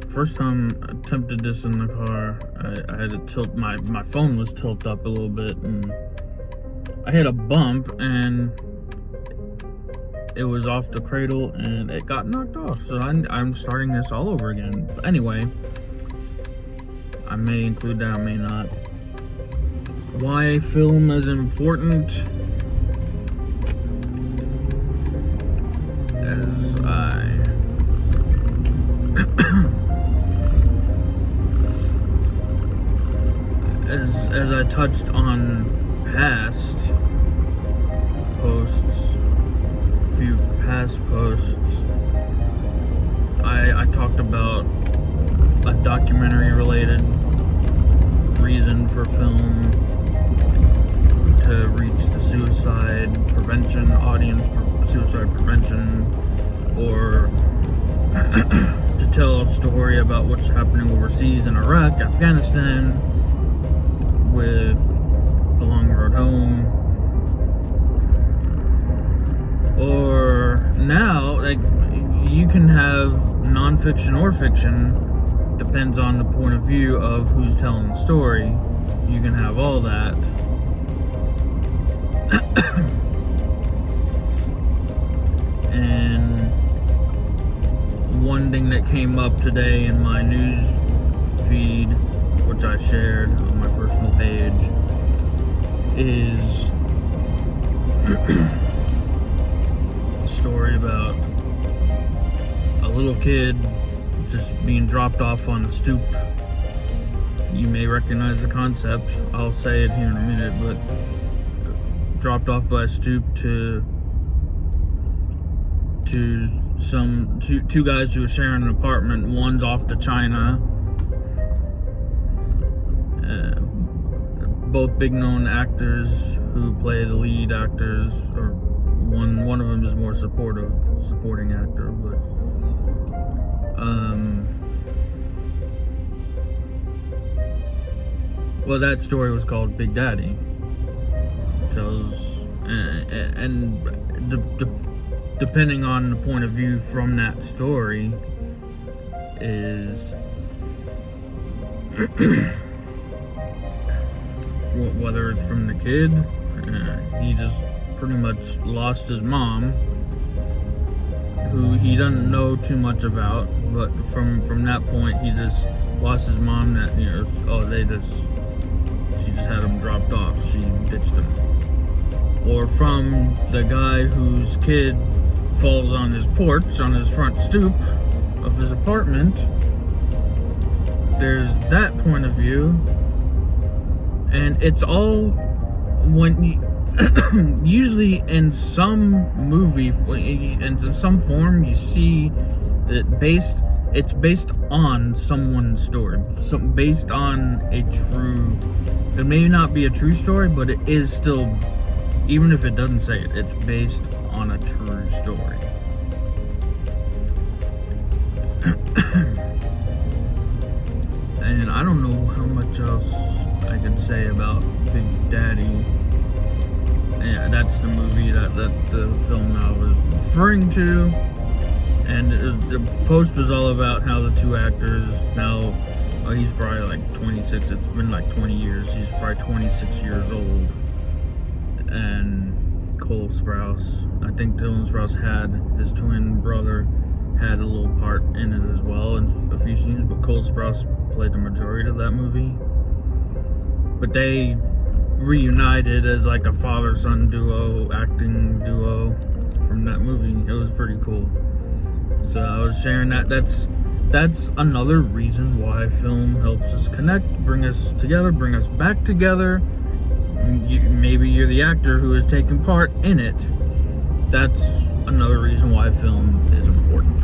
first time I attempted this in the car, I had to tilt, my phone was tilted up a little bit, and I hit a bump, and it was off the cradle, and it got knocked off, so I'm starting this all over again. But anyway, I may include that, I may not. Why film is important, as I touched on past posts, a few past posts, I talked about a documentary related reason for film to reach the suicide prevention audience, suicide prevention, or to tell a story about what's happening overseas in Iraq, Afghanistan, with The Long Road Home. Or now, like, you can have nonfiction or fiction, depends on the point of view of who's telling the story. You can have all that. And one thing that came up today in my news feed, which I shared on my personal page, is a story about a little kid just being dropped off on a stoop. You may recognize the concept. I'll say it here in a minute, but dropped off by a stoop to two guys who are sharing an apartment. One's off to China. Both big known actors who play the lead actors, or one of them is more supporting actor, but well, that story was called Big Daddy. Depending on the point of view from that story is whether it's from the kid, he just pretty much lost his mom, who he doesn't know too much about, but from that point he just lost his mom. That, you know, she just had him dropped off, she ditched him. Or from the guy whose kid falls on his porch, on his front stoop of his apartment. There's that point of view. And it's all when usually in some movie, and in some form, you see that it's based on someone's story, based on a true. It may not be a true story, but it is still, even if it doesn't say it, it's based on a true story. And I don't know how much else I can say about Big Daddy. Yeah, that's the movie, that the film I was referring to. And the post was all about how the two actors now, he's probably like 26, it's been like 20 years, he's probably 26 years old. And Cole Sprouse, I think Dylan Sprouse had, his twin brother, had a little part in it as well in a few scenes, but Cole Sprouse played the majority of that movie. But they reunited as like a father-son duo, acting duo from that movie. It was pretty cool. So I was sharing that. That's another reason why film helps us connect, bring us together, bring us back together. Maybe you're the actor who is taking part in it. That's another reason why film is important.